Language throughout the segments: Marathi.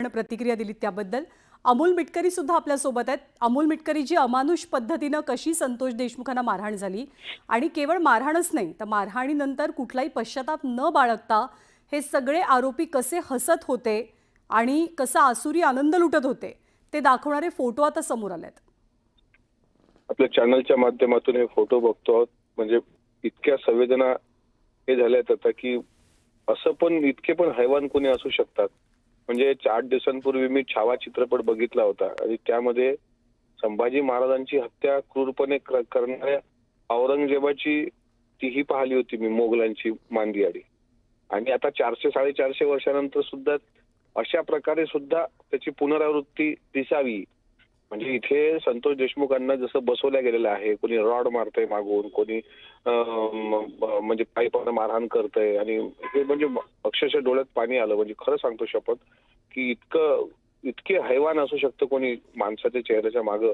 प्रतिक्रिया दिलीत त्याबद्दल. अमोल मिटकरी सुद्धा आपल्या सोबत आहेत. अमोल मिटकरी जी अमानुष पद्धतीनं कशी संतोष देशमुखांना मारहाण झाली आणि केवळ मारहाणच नाही तर मारहाणीनंतर कुठलाही पश्चाताप न बाळगता हे सगळे आरोपी कसे हसत होते आणि कसा आसुरी आनंद लुटत होते ते दाखवणारे फोटो आता समोर आलेत. आपल्या चॅनलच्या माध्यमातून हे फोटो बघतो आहोत. म्हणजे इतक्या संवेदना हे झाल्यात आता की असं पण इतके पण हैवान कोणी असू शकतात. म्हणजे 8 दिवसांपूर्वी मी छावा चित्रपट बघितला होता आणि त्यामध्ये संभाजी महाराजांची हत्या क्रूरपणे करणाऱ्या औरंगजेबाची तीही पाहिली होती मी, मोगलांची मांदियाळी. आणि आता 400-450 वर्षानंतर सुद्धा अशा प्रकारे सुद्धा त्याची पुनरावृत्ती दिसावी. म्हणजे इथे संतोष देशमुखांना जसं बसवल्या गेलेलं आहे, कोणी रॉड मारतंय मागून, कोणी म्हणजे पाईपानं मारहाण करतंय आणि हे म्हणजे अक्षरशः डोळ्यात पाणी आलं. म्हणजे खरं सांगतो शपथ की इतके हैवान असू शकतं कोणी माणसाच्या चेहऱ्याच्या मागं,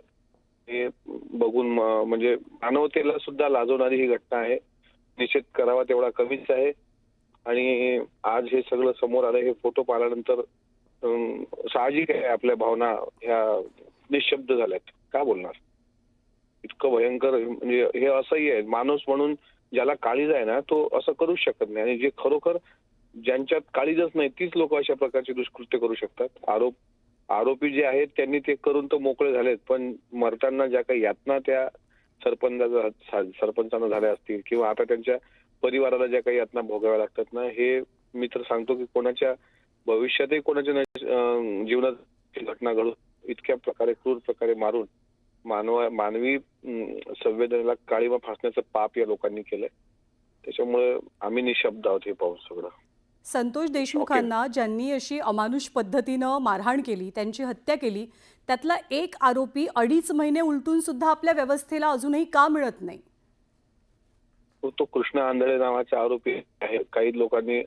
हे बघून म्हणजे मानवतेला सुद्धा लाजवणारी ही घटना आहे. निषेध करावा तेवढा कमीच आहे. आणि आज हे सगळं समोर आलं, हे फोटो पाहिल्यानंतर साहजिक आहे आपल्या भावना ह्या निशब्द झाल्यात. का बोलणार? इतकं भयंकर म्हणजे हे असंही आहे. माणूस म्हणून ज्याला काळीज आहे ना तो असं करूच शकत नाही. आणि जे खरोखर ज्यांच्यात काळीजच नाही तीच लोक अशा प्रकारचे दुष्कृत्य करू शकतात. आरोपी जे आहेत त्यांनी ते करून तर मोकळे झालेत, पण मरताना ज्या काही यातना त्या सरपंचांना झाल्या असतील किंवा आता त्यांच्या परिवाराला ज्या काही यातना भोगाव्या लागतात ना, हे मी तर सांगतो की कोणाच्या भविष्यातही कोणाच्या जीवनात घटना घडून इतक्या प्रकारे क्रूर प्रकारे मारून मानवी संवेदनेला काळीमा फासण्याचं पाप या लोकांनी केलंय. त्याच्यामुळे आम्ही निशब्द आहोत हे पाहून सगळं. संतोष देशमुखांना ज्यांनी अशी अमानुष पद्धतीनं मारहाण केली, त्यांची हत्या केली, त्यातला एक आरोपी 2.5 महिने उलटून सुद्धा आपल्या व्यवस्थेला अजूनही का मिळत नाही? तो कृष्णा आंधळे नावाचा आरोपी आहे. काही लोकांनी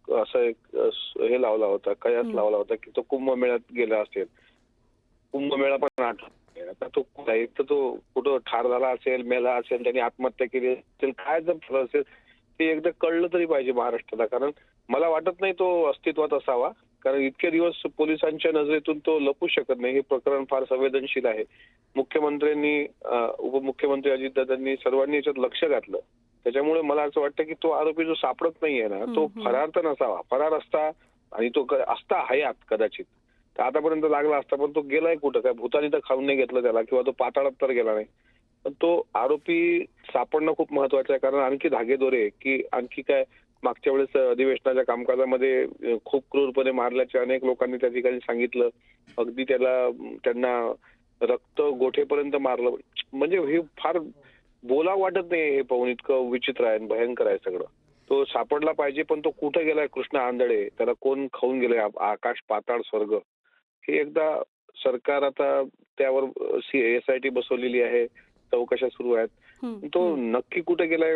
असं एक हे लावला होता, कयास लावला होता की तो कुंभमेळ्यात गेला असेल. कुंभमेळा पण आठवत नाही. आता तो एक तर तो कुठं ठार झाला असेल, मेला असेल, त्यांनी आत्महत्या केली असेल, काय जर असेल ते एकदा कळलं तरी पाहिजे महाराष्ट्राला. कारण मला वाटत नाही तो अस्तित्वात असावा. कारण इतके दिवस पोलिसांच्या नजरेतून तो लपू शकत नाही. हे प्रकरण फार संवेदनशील आहे. मुख्यमंत्र्यांनी, उपमुख्यमंत्री अजितदादांनी सर्वांनी याच्यात लक्ष घातलं. त्याच्यामुळे मला असं वाटतं की तो आरोपी जो सापडत नाहीये ना, तो फरार तर नसावा. फरार असता आणि तो असता हयात कदाचित तर आतापर्यंत लागला असता, पण तो गेलाय कुठं? काय भूतानी तर खाऊन नाही घेतलं त्याला किंवा तो पाताळात तर गेला नाही. पण तो आरोपी सापडणं खूप महत्वाचं आहे. कारण आणखी धागेदोरे की आणखी काय, मागच्या वेळेस अधिवेशनाच्या कामकाजामध्ये खूप क्रूरपणे मारल्याचे अनेक लोकांनी त्या ठिकाणी सांगितलं. अगदी त्यांना रक्त गोठेपर्यंत मारलं. म्हणजे हे फार बोला वाटत नाही. हे पाहून इतकं विचित्र आहे, भयंकर आहे सगळं. तो सापडला पाहिजे, पण तो कुठे गेलाय कृष्णा आंधळे? त्याला कोण खाऊन गेलाय? आकाश पाताळ स्वर्ग. हे एकदा सरकार, आता त्यावर SIT बसवलेली आहे, चौकशा सुरू आहेत. तो नक्की कुठे गेलाय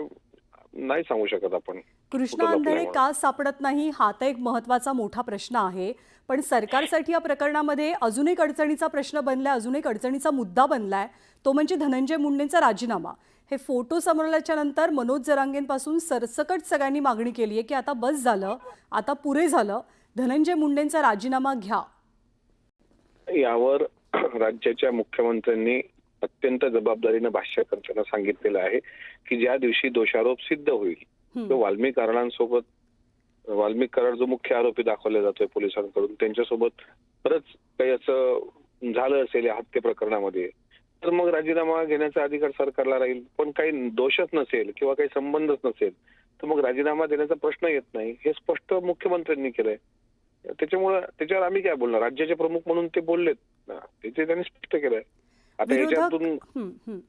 नाही सांगू शकत आपण. कृष्णा आंधळे का सापडत नाही हा तर एक महत्त्वाचा मोठा प्रश्न आहे. पण सरकारसाठी या प्रकरणामध्ये अजून एक अडचणीचा प्रश्न बनलाय, अजून एक अडचणीचा मुद्दा बनलाय, तो म्हणजे धनंजय मुंडेंचा राजीनामा. हे फोटो समोर आल्याच्या नंतर मनोज जरांगेंपासून सरसकट सगळ्यांनी मागणी केली आहे की आता बस झालं, आता पुरे झालं, धनंजय मुंडेंचा राजीनामा घ्या. यावर राज्याच्या मुख्यमंत्र्यांनी अत्यंत जबाबदारीने भाष्य करताना सांगितलेलं आहे की ज्या दिवशी दोषारोप सिद्ध होईल, तो वाल्मिक कराड जो मुख्य आरोपी दाखवला जातोय पोलिसांकडून, त्यांच्यासोबत खरंच काही असं झालं असेल या हत्ये प्रकरणामध्ये, तर मग राजीनामा घेण्याचा अधिकार सरकारला राहील. पण काही दोषच नसेल किंवा काही संबंधच नसेल तर मग राजीनामा देण्याचा प्रश्न येत नाही. हे स्पष्ट मुख्यमंत्र्यांनी केलंय. त्याच्यामुळे त्याच्यावर आम्ही काय बोलणार? राज्याचे प्रमुख म्हणून ते बोललेत ना, ते त्यांनी स्पष्ट केलंय.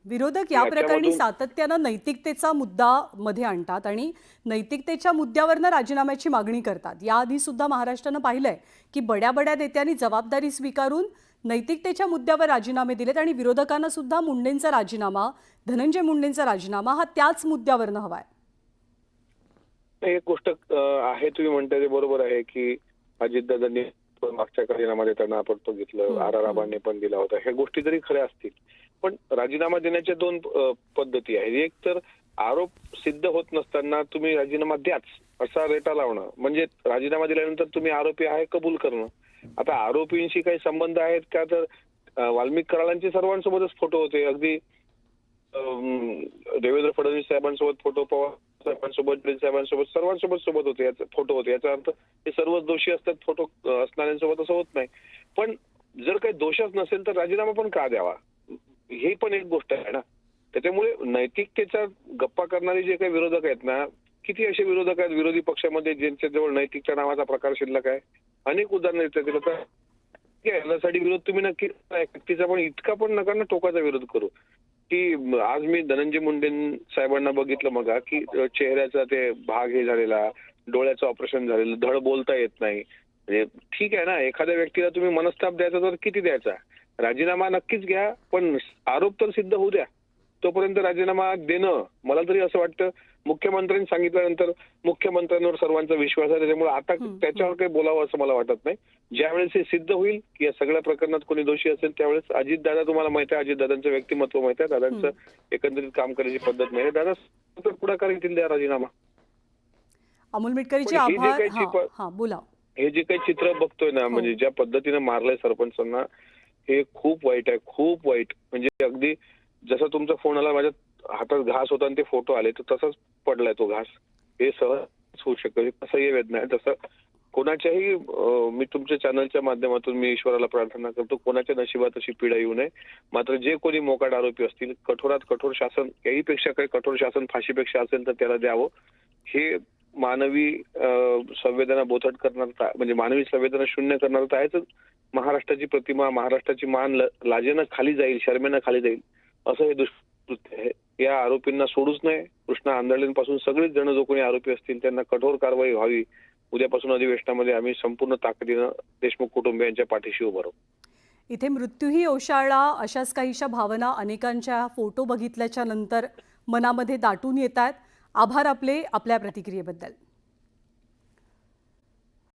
विरोधक या प्रकरणी सातत्यानं नैतिकतेचा मुद्दा मध्ये आणतात आणि नैतिकतेच्या मुद्द्यावरनं राजीनाम्याची मागणी करतात. याआधी सुद्धा महाराष्ट्रानं पाहिलंय की बड्या नेत्यांनी जबाबदारी स्वीकारून नैतिकतेच्या मुद्द्यावर राजीनामे दिलेत आणि विरोधकांना सुद्धा मुंडेंचा राजीनामा, धनंजय मुंडेंचा राजीनामा हा त्याच मुद्द्यावरनं हवाय. एक गोष्ट आहे, तुम्ही म्हणताय ते बरोबर आहे की अजितदादांनी मागच्या राजीनामा देताना आपण बघितलं, आबांनी पण दिला होता. ह्या गोष्टी जरी खऱ्या असतील, पण राजीनामा देण्याच्या 2 पद्धती आहेत. एक तर आरोप सिद्ध होत नसताना तुम्ही राजीनामा द्याच असा रेटा लावणं, म्हणजे राजीनामा दिल्यानंतर तुम्ही आरोपी आहे कबूल करणं. आता आरोपींशी काही संबंध आहेत का, तर वाल्मिक कराडांचे सर्वांसोबतच फोटो होते. अगदी देवेंद्र फडणवीस साहेबांसोबत फोटो, पवार साहेबांसोबत, साहेबांसोबत, सर्वांसोबत सोबत होते, याचा फोटो होते. याचा अर्थ हे सर्वच दोषी असतात फोटो असणाऱ्यांसोबत, असं होत नाही. पण जर काही दोषच नसेल तर राजीनामा पण का द्यावा, ही पण एक गोष्ट आहे ना. त्याच्यामुळे नैतिकतेचा गप्पा करणारे जे काही विरोधक आहेत ना, किती असे विरोधक आहेत विरोधी पक्षामध्ये ज्यांच्याजवळ नैतिकता नावाचा प्रकार शिल्लक आहे. अनेक उदाहरणं येतात. आता यासाठी विरोध तुम्ही नक्की करा. व्यक्तीचा पण इतका पण नका ना टोकाचा विरोध करू, की आज मी धनंजय मुंडे साहेबांना बघितलं मग की चेहऱ्याचा ते भाग हे झालेला, डोळ्याचं ऑपरेशन झालेलं, धड बोलता येत नाही. म्हणजे ठीक आहे ना, एखाद्या व्यक्तीला तुम्ही मनस्ताप द्यायचा तर किती द्यायचा, राजीनामा नक्कीच घ्या, पण आरोप तर सिद्ध होऊ द्या. तोपर्यंत राजीनामा देणं, मला तरी असं वाटतं, मुख्यमंत्र्यांनी सांगितल्यानंतर मुख्यमंत्र्यांवर सर्वांचा विश्वास आहे, त्याच्यामुळे आता त्याच्यावर काही बोलावं असं मला वाटत नाही. ज्यावेळेस हे सिद्ध होईल की या सगळ्या प्रकरणात कोणी दोषी असेल, त्यावेळेस अजितदादा, तुम्हाला माहिती आहे अजितदादांचं व्यक्तिमत्व माहिती आहे, दादांचं एकंदरीत काम करायची पद्धत नाही, दादा पुढाकार घेतील द्या राजीनामा. अमोल मिटकरीचे पण हे जे आभार. काही हां, बोला. हे जे काही चित्र बघतोय ना, म्हणजे ज्या पद्धतीने मारलंय सरपंचांना, हे खूप वाईट आहे, खूप वाईट. म्हणजे अगदी जसा तुमचा फोन आला, माझ्या हातात घास होता आणि ते फोटो आले, तर तसाच पडलाय तो घास. हे सहज होऊ शकतं, कसंही वेदना आहे. तसं कोणाच्याही मी तुमच्या चॅनलच्या माध्यमातून मी ईश्वराला प्रार्थना करतो, कोणाच्या नशिबात अशी पीडा येऊ नये. मात्र जे कोणी मोकाट आरोपी असतील, कठोरात कठोर शासन, याहीपेक्षा काही कठोर शासन फाशीपेक्षा असेल तर त्याला द्यावं. हे मानवी संवेदना बोथट करणार, म्हणजे मानवी संवेदना शून्य करणार तर आहेच. महाराष्ट्राची प्रतिमा, महाराष्ट्राची मान लाजेनं खाली जाईल, शर्मेनं खाली जाईल, असं हे दुष्कृत्य आहे. या आरोपींना सोडूच नये. कृष्णा आंधळेंपासून सगळेच जण जो कोणी आरोपी असतील त्यांना कठोर कारवाई व्हावी. उद्यापासून अधिवेशनामध्ये आम्ही संपूर्ण ताकदीनं देशमुख कुटुंबियांच्या पाठीशी उभं राहू. इथे मृत्यूही ओशाळला, अशाच काहीशा भावना अनेकांच्या फोटो बघितल्याच्या नंतर मनामध्ये दाटून येत आहेत. आभार आपले, आपल्या प्रतिक्रियेबद्दल.